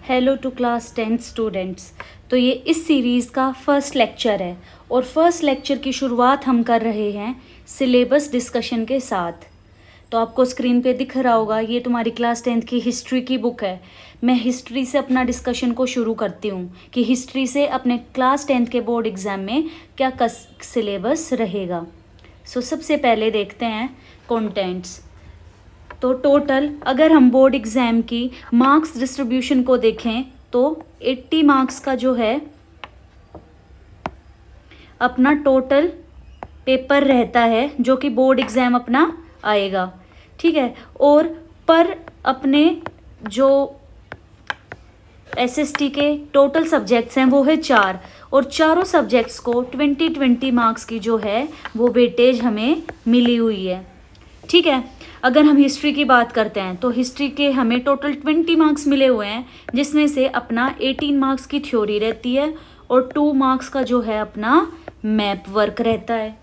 Hello to class 10 students. तो ये इस सीरीज़ का फर्स्ट लेक्चर है और फर्स्ट लेक्चर की शुरुआत हम कर रहे हैं सिलेबस डिस्कशन के साथ। तो आपको स्क्रीन पे दिख रहा होगा, ये तुम्हारी क्लास 10 की हिस्ट्री की बुक है। मैं हिस्ट्री से अपना डिस्कशन को शुरू करती हूँ कि हिस्ट्री से अपने क्लास 10 के बोर्ड एग्ज़ाम में क्या सिलेबस रहेगा। सबसे पहले देखते हैं कंटेंट्स। तो टोटल अगर हम बोर्ड एग्ज़ाम की मार्क्स डिस्ट्रीब्यूशन को देखें तो 80 मार्क्स का जो है अपना टोटल पेपर रहता है जो कि बोर्ड एग्ज़ाम अपना आएगा, ठीक है। और पर अपने जो एसएसटी के टोटल सब्जेक्ट्स हैं वो है 4 और चारों सब्जेक्ट्स को 20 मार्क्स की जो है वो वेटेज हमें मिली हुई है, ठीक है। अगर हम हिस्ट्री की बात करते हैं तो हिस्ट्री के हमें टोटल 20 मार्क्स मिले हुए हैं, जिसमें से अपना 18 मार्क्स की थ्योरी रहती है और 2 मार्क्स का जो है अपना मैप वर्क रहता है,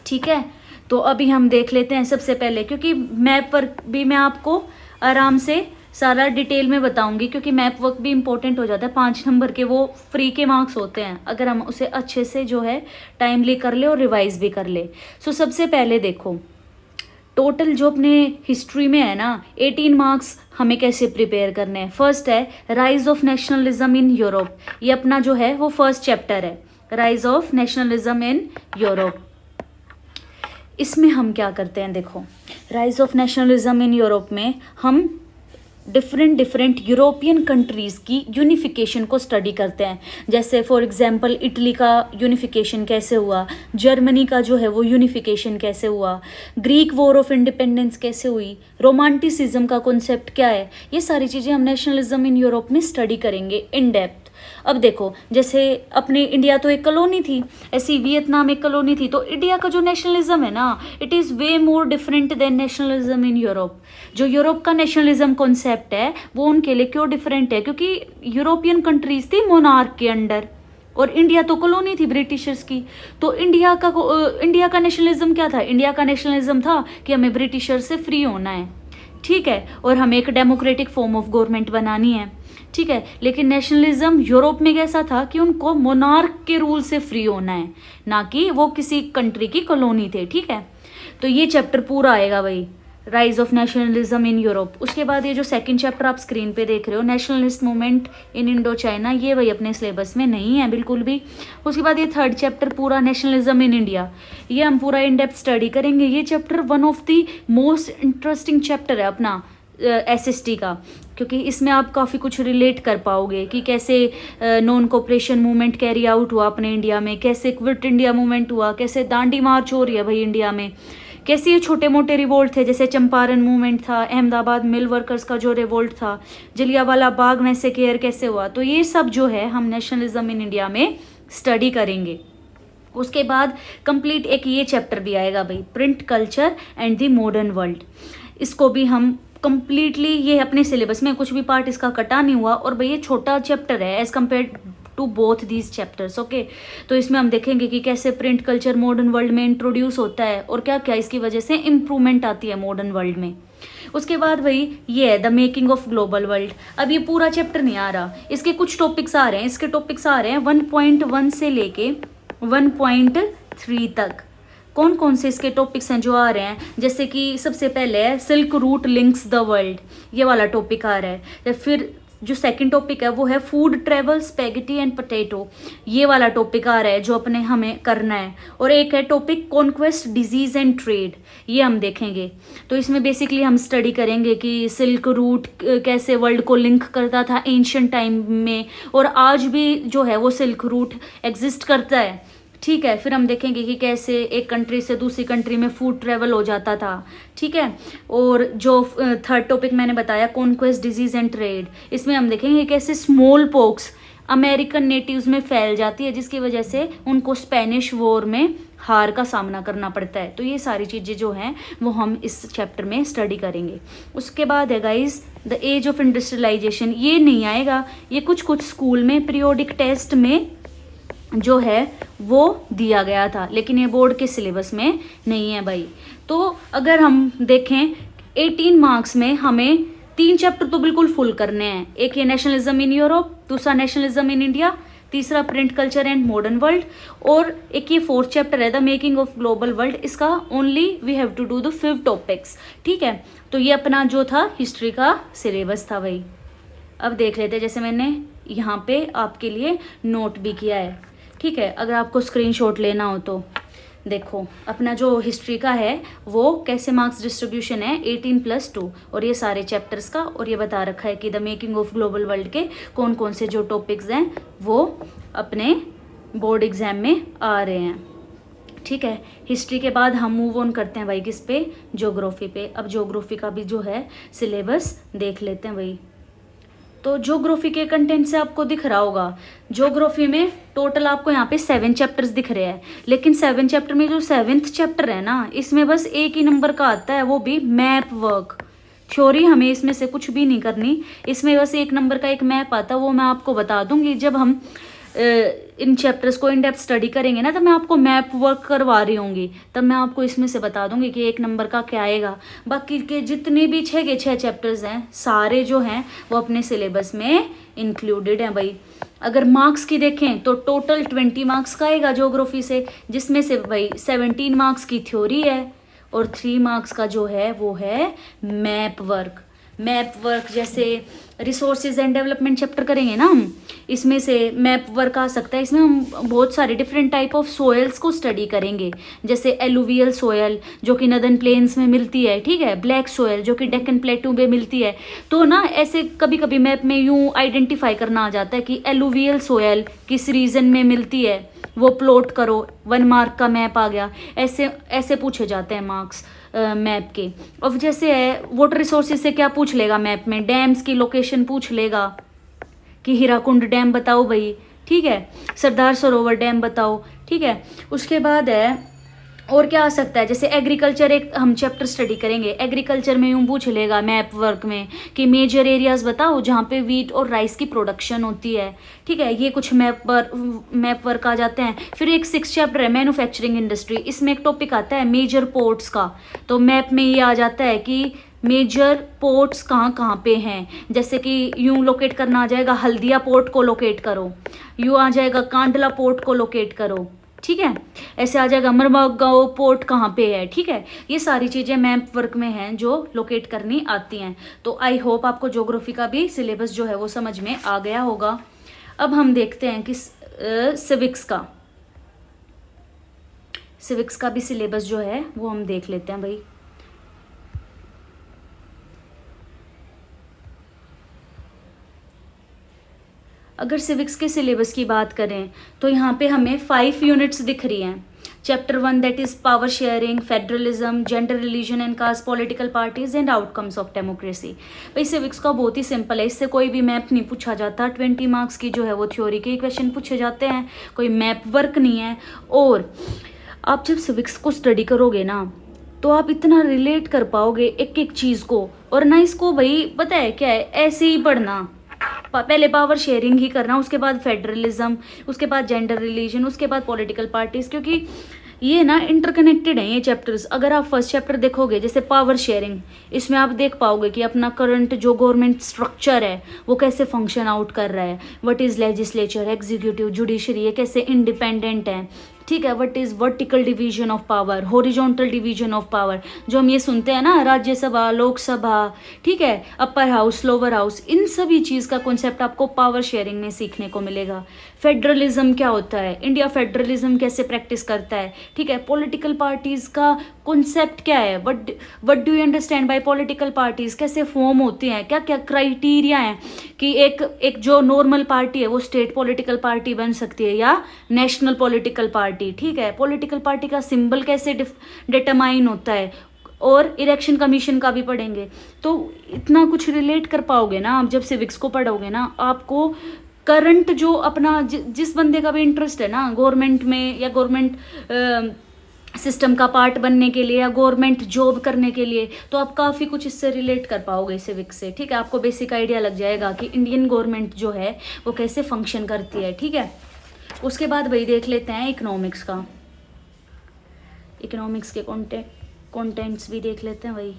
ठीक है। तो अभी हम देख लेते हैं सबसे पहले, क्योंकि मैप वर्क भी मैं आपको आराम से सारा डिटेल में बताऊंगी, क्योंकि मैप वर्क भी इंपॉर्टेंट हो जाता है। 5 नंबर के वो फ्री के मार्क्स होते हैं अगर हम उसे अच्छे से जो है टाइमली कर ले और रिवाइज भी कर ले। सबसे पहले देखो टोटल जो अपने हिस्ट्री में है ना 18 मार्क्स हमें कैसे प्रिपेयर करने हैं। फर्स्ट है rise of nationalism in Europe, ये अपना जो है वो फर्स्ट चैप्टर है, rise of nationalism in Europe. इसमें हम क्या करते हैं, देखो rise of nationalism in Europe में हम डिफरेंट यूरोपियन कंट्रीज़ की यूनिफिकेशन को स्टडी करते हैं। जैसे फॉर एग्जांपल इटली का यूनिफिकेशन कैसे हुआ, जर्मनी का जो है वो यूनिफिकेशन कैसे हुआ, ग्रीक वॉर ऑफ इंडिपेंडेंस कैसे हुई, रोमांटिसिज्म का कॉन्सेप्ट क्या है, ये सारी चीज़ें हम नेशनलिज्म इन यूरोप में स्टडी करेंगे इन डेप्थ। अब देखो जैसे अपने इंडिया तो एक कॉलोनी थी, ऐसी वियतनाम एक कॉलोनी थी, तो इंडिया का जो नेशनलिज्म है ना it is way more different than nationalism in Europe. जो यूरोप का नेशनलिज्म कॉन्सेप्ट है वो उनके लिए क्यों डिफरेंट है, क्योंकि यूरोपियन कंट्रीज थी मोनार्क के अंडर और इंडिया तो कॉलोनी थी ब्रिटिशर्स की। तो इंडिया का नेशनलिज्म क्या था, इंडिया का नेशनलिज्म था कि हमें ब्रिटिशर्स से फ्री होना है, ठीक है, और हमें एक डेमोक्रेटिक फॉर्म ऑफ गवर्नमेंट बनानी है, ठीक है। लेकिन नेशनलिज्म यूरोप में कैसा था कि उनको मोनार्क के रूल से फ्री होना है, ना कि वो किसी कंट्री की कॉलोनी थे, ठीक है। तो ये चैप्टर पूरा आएगा भाई, rise of nationalism in Europe. उसके बाद ये जो सेकंड चैप्टर आप स्क्रीन पे देख रहे हो nationalist movement in Indo China, ये भाई अपने सिलेबस में नहीं है बिल्कुल भी। उसके बाद ये थर्ड चैप्टर पूरा नेशनलिज्म इन इंडिया, ये हम पूरा इन डेप्थ स्टडी करेंगे। ये chapter one of the most interesting chapter है अपना एसएसटी का, क्योंकि इसमें आप काफ़ी कुछ रिलेट कर पाओगे कि कैसे non cooperation movement carry out हुआ अपने इंडिया में, कैसे क्विट इंडिया मूवमेंट हुआ, कैसे दांडी मार्च हो रही है भाई इंडिया में, कैसे ये छोटे मोटे रिवोल्ट थे, जैसे चंपारण मूवमेंट था, अहमदाबाद मिल वर्कर्स का जो रिवोल्ट था, जलियांवाला बाग में से केयर कैसे हुआ। तो ये सब जो है हम नेशनलिज्म इन इंडिया में स्टडी करेंगे। उसके बाद कंप्लीट एक ये चैप्टर भी आएगा भाई, print culture and the modern world. इसको भी हम कंप्लीटली, ये अपने सिलेबस में कुछ भी पार्ट इसका कटा नहीं हुआ और भाई ये छोटा चैप्टर है as compare to both these chapters, okay. तो इसमें हम देखेंगे कि कैसे प्रिंट कल्चर मॉडर्न वर्ल्ड में इंट्रोड्यूस होता है और क्या क्या इसकी वजह से इम्प्रूवमेंट आती है मॉडर्न वर्ल्ड में। उसके बाद भाई ये है the making of global world. अब ये पूरा चैप्टर नहीं आ रहा, इसके कुछ टॉपिक्स आ रहे हैं, इसके टॉपिक्स आ रहे हैं 1.1 से लेके 1.3 तक। कौन कौन से इसके टॉपिक्स हैं जो आ रहे हैं, जैसे कि सबसे पहले है silk route links the world, ये वाला टॉपिक आ रहा है। फिर जो सेकंड टॉपिक है वो है food travel spaghetti and potato, ये वाला टॉपिक आ रहा है जो अपने हमें करना है। और एक है topic conquest disease and trade, ये हम देखेंगे। तो इसमें बेसिकली हम स्टडी करेंगे कि सिल्क रूट कैसे वर्ल्ड को लिंक करता था एंशिएंट टाइम में और आज भी जो है वो सिल्क रूट एग्जिस्ट करता है, ठीक है। फिर हम देखेंगे कि कैसे एक कंट्री से दूसरी कंट्री में फूड ट्रेवल हो जाता था, ठीक है। और जो थर्ड टॉपिक मैंने बताया कॉन्क्वेस्ट डिजीज एंड ट्रेड, इसमें हम देखेंगे कैसे स्मॉल पॉक्स अमेरिकन नेटिव्स में फैल जाती है, जिसकी वजह से उनको स्पेनिश वॉर में हार का सामना करना पड़ता है। तो ये सारी चीज़ें जो हैं वो हम इस चैप्टर में स्टडी करेंगे। उसके बाद है guys the age of industrialization, ये नहीं आएगा, ये कुछ स्कूल में पीरियोडिक टेस्ट में जो है वो दिया गया था, लेकिन ये बोर्ड के सिलेबस में नहीं है भाई। तो अगर हम देखें 18 मार्क्स में हमें 3 चैप्टर तो बिल्कुल फुल करने हैं। एक ये नेशनलिज्म इन यूरोप, दूसरा नेशनलिज्म इन इंडिया, तीसरा print culture and modern world, और एक ये 4th चैप्टर है the making of global world. इसका only we have to do the 5 topics, ठीक है। तो ये अपना जो था हिस्ट्री का सिलेबस था भाई। अब देख लेते हैं, जैसे मैंने यहाँ पे आपके लिए नोट भी किया है, ठीक है। अगर आपको स्क्रीनशॉट लेना हो तो देखो, अपना जो हिस्ट्री का है वो कैसे मार्क्स डिस्ट्रीब्यूशन है 18+2, और ये सारे चैप्टर्स का, और ये बता रखा है कि the making of global world के कौन कौन से जो टॉपिक्स हैं वो अपने बोर्ड एग्जाम में आ रहे हैं, ठीक है। हिस्ट्री के बाद हम मूव ऑन करते हैं भाई किस पे, ज्योग्राफी पे। अब ज्योग्राफी का भी जो है सिलेबस देख लेते हैं भाई। तो ज्योग्राफी के कंटेंट से आपको दिख रहा होगा, ज्योग्राफी में टोटल आपको यहाँ पे 7 चैप्टर्स दिख रहे हैं, लेकिन 7 चैप्टर में जो 7th चैप्टर है ना, इसमें बस एक ही नंबर का आता है, वो भी मैप वर्क। थ्योरी हमें इसमें से कुछ भी नहीं करनी, इसमें बस 1 नंबर का एक मैप आता है, वो मैं आपको बता दूंगी जब हम इन चैप्टर्स को इन डेप्थ स्टडी करेंगे ना, तब मैं आपको मैप वर्क करवा रही होंगी, तब मैं आपको इसमें से बता दूंगी कि 1 नंबर का क्या आएगा। बाकी के जितने भी 6 के 6 चैप्टर्स हैं सारे जो हैं वो अपने सिलेबस में इंक्लूडेड हैं भाई। अगर मार्क्स की देखें तो टोटल 20 मार्क्स का आएगा ज्योग्राफी से, जिसमें से भाई 17 मार्क्स की थ्योरी है और 3 मार्क्स का जो है वो है मैप वर्क। मैप वर्क जैसे रिसोर्सेज एंड डेवलपमेंट चैप्टर करेंगे ना हम, इसमें से मैप वर्क आ सकता है। इसमें हम बहुत सारे डिफरेंट टाइप ऑफ सोयल्स को स्टडी करेंगे, जैसे एलुवियल सोयल जो कि नदर्न प्लेन्स में मिलती है, ठीक है, ब्लैक सोयल जो कि डेक्कन प्लेटू में मिलती है। तो ना ऐसे कभी कभी मैप में यूं आइडेंटिफाई करना आ जाता है कि एलुवियल सोयल किस रीजन में मिलती है, वो प्लॉट करो, 1 मार्क का मैप आ गया। ऐसे ऐसे पूछे जाते हैं मार्क्स मैप के। अब जैसे है वाटर रिसोर्सेज से क्या पूछ लेगा मैप में, डैम्स की लोकेशन पूछ लेगा कि हीराकुंड डैम बताओ भाई, ठीक है, सरदार सरोवर डैम बताओ, ठीक है। उसके बाद है और क्या आ सकता है, जैसे एग्रीकल्चर एक हम चैप्टर स्टडी करेंगे, एग्रीकल्चर में यूँ पूछ लेगा मैप वर्क में कि मेजर एरियाज बताओ जहाँ पे वीट और राइस की प्रोडक्शन होती है, ठीक है। ये कुछ मैप वर्क आ जाते हैं। फिर एक 6th चैप्टर है मैन्युफैक्चरिंग इंडस्ट्री, इसमें एक टॉपिक आता है मेजर पोर्ट्स का। तो मैप में ये आ जाता है कि मेजर पोर्ट्स कहाँ कहाँ पे हैं, जैसे कि यूँ लोकेट करना आ जाएगा हल्दिया पोर्ट को लोकेट करो, यूँ आ जाएगा कांडला पोर्ट को लोकेट करो, ठीक है। ऐसे आ जाएगा मरमगांव पोर्ट कहाँ पे है, ठीक है। ये सारी चीज़ें मैप वर्क में हैं जो लोकेट करनी आती हैं। तो आई होप आपको ज्योग्राफी का भी सिलेबस जो है वो समझ में आ गया होगा। अब हम देखते हैं कि सिविक्स का भी सिलेबस जो है वो हम देख लेते हैं भाई। अगर सिविक्स के सिलेबस की बात करें तो यहाँ पे हमें 5 यूनिट्स दिख रही हैं। Chapter 1 that is power sharing, federalism, gender, religion and caste, political parties and outcomes of democracy. भाई सिविक्स का बहुत ही सिंपल है, इससे कोई भी मैप नहीं पूछा जाता। 20 मार्क्स की जो है वो थ्योरी के क्वेश्चन पूछे जाते हैं, कोई मैप वर्क नहीं है। और आप जब सिविक्स को स्टडी करोगे ना तो आप इतना रिलेट कर पाओगे एक एक चीज़ को, और ना इसको भाई पता है क्या है, ऐसे ही पढ़ना, पहले पावर शेयरिंग ही करना, उसके बाद फेडरलिज्म, उसके बाद जेंडर, रिलीजन, उसके बाद पॉलिटिकल पार्टीज, क्योंकि ये ना इंटरकनेक्टेड हैं ये चैप्टर्स। अगर आप फर्स्ट चैप्टर देखोगे जैसे पावर शेयरिंग, इसमें आप देख पाओगे कि अपना करंट जो गवर्नमेंट स्ट्रक्चर है वो कैसे फंक्शन आउट कर रहा है, what is legislature, executive, judiciary, ये कैसे इंडिपेंडेंट है, ठीक है। What is vertical division of power, horizontal division of power, जो हम ये सुनते हैं ना, राज्यसभा, लोकसभा, ठीक है, अपर हाउस, लोअर हाउस, इन सभी चीज़ का कॉन्सेप्ट आपको पावर शेयरिंग में सीखने को मिलेगा। फेडरलिज्म क्या होता है, इंडिया फेडरलिज्म कैसे प्रैक्टिस करता है, ठीक है। पॉलिटिकल पार्टीज का कॉन्सेप्ट क्या है, what do you understand by political parties, कैसे फॉर्म होती हैं, क्या क्या क्राइटेरिया हैं कि एक जो नॉर्मल पार्टी है वो स्टेट पॉलिटिकल पार्टी बन सकती है या नेशनल पॉलिटिकल पार्टी, ठीक है। पॉलिटिकल पार्टी का सिंबल कैसे डिटरमाइन होता है, और इलेक्शन कमीशन का भी पढ़ेंगे। तो इतना कुछ रिलेट कर पाओगे ना आप जब सिविक्स को पढ़ोगे ना, आपको करंट जो अपना जिस बंदे का भी इंटरेस्ट है ना गवर्नमेंट में या गवर्नमेंट सिस्टम का पार्ट बनने के लिए या गवर्नमेंट जॉब करने के लिए, तो आप काफ़ी कुछ इससे रिलेट कर पाओगे सिविक्स से, ठीक है। आपको बेसिक आइडिया लग जाएगा कि इंडियन गवर्नमेंट जो है वो कैसे फंक्शन करती है, ठीक है। उसके बाद वही देख लेते हैं इकोनॉमिक्स का, इकोनॉमिक्स के कंटेंट्स भी देख लेते हैं वही।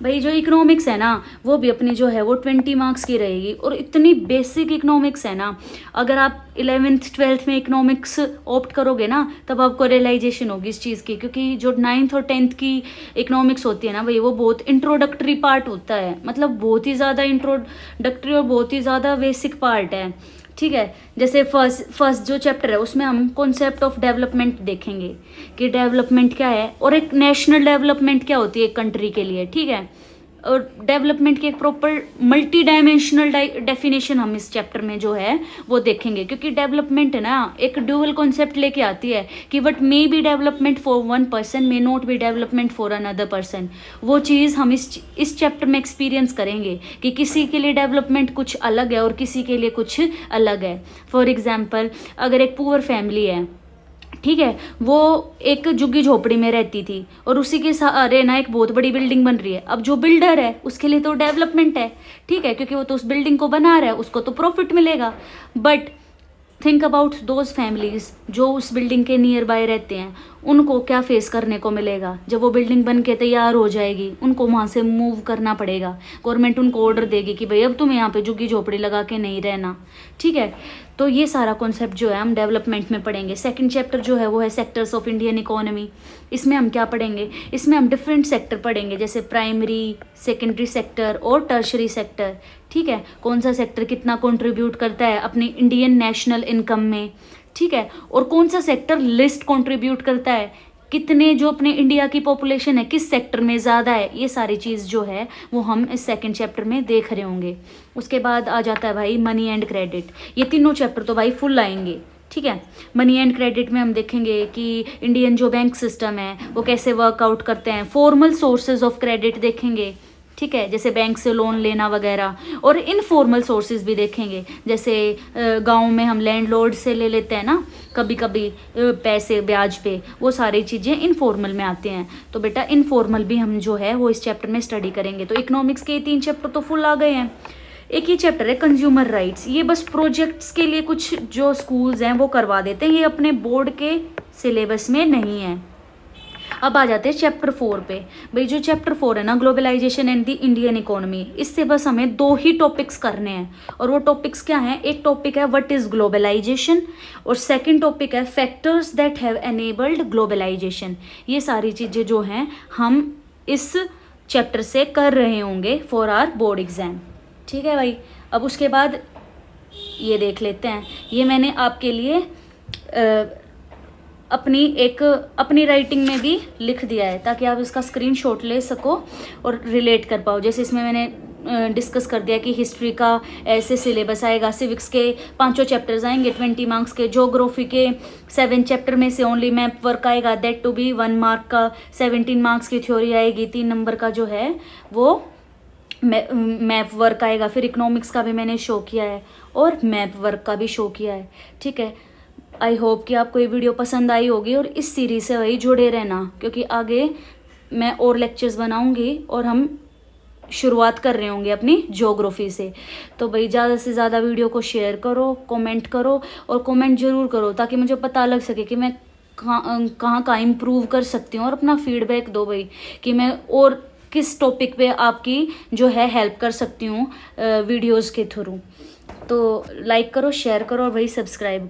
भाई जो इकोनॉमिक्स है ना वो भी अपनी जो है वो 20 मार्क्स की रहेगी, और इतनी बेसिक इकोनॉमिक्स है ना, अगर आप 11th 12th में इकोनॉमिक्स ऑप्ट करोगे ना तब आपको रियलाइजेशन होगी इस चीज़ की, क्योंकि जो 9th और 10th की इकोनॉमिक्स होती है ना भाई वो बहुत इंट्रोडक्टरी पार्ट होता है, मतलब बहुत ही ज़्यादा इंट्रोडक्टरी और बहुत ही ज़्यादा बेसिक पार्ट है। ठीक है, जैसे फर्स्ट जो चैप्टर है उसमें हम कॉन्सेप्ट ऑफ डेवलपमेंट देखेंगे कि डेवलपमेंट क्या है और एक नेशनल डेवलपमेंट क्या होती है एक कंट्री के लिए। ठीक है, और डेवलपमेंट की एक प्रॉपर मल्टी डायमेंशनल डेफिनेशन हम इस चैप्टर में जो है वो देखेंगे, क्योंकि डेवलपमेंट है ना एक ड्यूअल कॉन्सेप्ट लेके आती है कि what may be development for one person may not be development for another person. वो चीज़ हम इस चैप्टर में एक्सपीरियंस करेंगे कि किसी के लिए डेवलपमेंट कुछ अलग है और किसी के लिए कुछ अलग है। फॉर एग्जाम्पल, अगर एक पुअर फैमिली है, ठीक है, वो एक झुग्गी झोपड़ी में रहती थी और उसी के सहारे ना एक बहुत बड़ी बिल्डिंग बन रही है। अब जो बिल्डर है उसके लिए तो डेवलपमेंट है, ठीक है, क्योंकि वो तो उस बिल्डिंग को बना रहा है, उसको तो प्रॉफिट मिलेगा। But think about those families जो उस बिल्डिंग के नियर बाय रहते हैं, उनको क्या फेस करने को मिलेगा जब वो बिल्डिंग बन के तैयार हो जाएगी, उनको वहाँ से मूव करना पड़ेगा। गवर्नमेंट उनको ऑर्डर देगी कि भाई अब तुम्हें यहाँ पे झुग्गी झोपड़ी लगा के नहीं रहना। ठीक है, तो ये सारा कॉन्सेप्ट जो है हम डेवलपमेंट में पढ़ेंगे। सेकंड चैप्टर जो है वो है सेक्टर्स ऑफ इंडियन इकोनॉमी। इसमें हम क्या पढ़ेंगे, इसमें हम डिफरेंट सेक्टर पढ़ेंगे, जैसे प्राइमरी, सेकेंडरी सेक्टर और टर्शरी सेक्टर। ठीक है, कौन सा सेक्टर कितना कंट्रीब्यूट करता है अपनी इंडियन नेशनल इनकम में। ठीक है, और कौन सा सेक्टर लिस्ट कंट्रीब्यूट करता है, कितने जो अपने इंडिया की पॉपुलेशन है किस सेक्टर में ज़्यादा है, ये सारी चीज़ जो है वो हम इस सेकंड चैप्टर में देख रहे होंगे। उसके बाद आ जाता है भाई मनी एंड क्रेडिट। ये तीनों चैप्टर तो भाई फुल आएंगे। ठीक है, मनी एंड क्रेडिट में हम देखेंगे कि इंडियन जो बैंक सिस्टम है वो कैसे वर्कआउट करते हैं, फॉर्मल सोर्सेज ऑफ क्रेडिट देखेंगे। ठीक है, जैसे बैंक से लोन लेना वगैरह, और इनफॉर्मल सोर्सेज भी देखेंगे, जैसे गांव में हम लैंडलॉर्ड से ले लेते हैं ना कभी कभी पैसे ब्याज पे, वो सारी चीज़ें इनफॉर्मल में आते हैं। तो बेटा इनफॉर्मल भी हम जो है वो इस चैप्टर में स्टडी करेंगे। तो इकोनॉमिक्स के 3 चैप्टर तो फुल आ गए हैं। एक ही चैप्टर है कंज्यूमर राइट्स, ये बस प्रोजेक्ट्स के लिए कुछ जो स्कूल्स हैं वो करवा देते हैं, ये अपने बोर्ड के सिलेबस में नहीं है। अब आ जाते हैं चैप्टर 4 पे। भाई जो चैप्टर 4 है ना, globalization and the Indian economy, इससे बस हमें 2 ही टॉपिक्स करने हैं। और वो टॉपिक्स क्या हैं, एक टॉपिक है व्हाट इज ग्लोबलाइजेशन और सेकंड टॉपिक है factors that have enabled globalization. ये सारी चीज़ें जो हैं हम इस चैप्टर से कर रहे होंगे फॉर आवर बोर्ड एग्जाम। ठीक है भाई, अब उसके बाद ये देख लेते हैं, ये मैंने आपके लिए अपनी राइटिंग में भी लिख दिया है ताकि आप इसका स्क्रीनशॉट ले सको और रिलेट कर पाओ। जैसे इसमें मैंने डिस्कस कर दिया कि हिस्ट्री का ऐसे सिलेबस आएगा, सिविक्स के 5 चैप्टर्स आएंगे 20 मार्क्स के, ज्योग्राफी के 7 चैप्टर में से ओनली मैप वर्क आएगा, दैट टू बी 1 मार्क का, 17 मार्क्स की थ्योरी आएगी, 3 नंबर का जो है वो मैप वर्क आएगा। फिर इकोनॉमिक्स का भी मैंने शो किया है और मैप वर्क का भी शो किया है। ठीक है, आई होप कि आपको ये वीडियो पसंद आई होगी और इस सीरीज से वही जुड़े रहना, क्योंकि आगे मैं और लेक्चर्स बनाऊंगी और हम शुरुआत कर रहे होंगे अपनी ज्योग्राफी से। तो भाई ज़्यादा से ज़्यादा वीडियो को शेयर करो, कमेंट करो, और कमेंट ज़रूर करो ताकि मुझे पता लग सके कि मैं कहाँ इम्प्रूव कर सकती हूँ, और अपना फीडबैक दो भाई कि मैं और किस टॉपिक पे आपकी जो है हेल्प कर सकती हूँ वीडियोज़ के थ्रू। तो लाइक करो, शेयर करो और भाई सब्सक्राइब करो।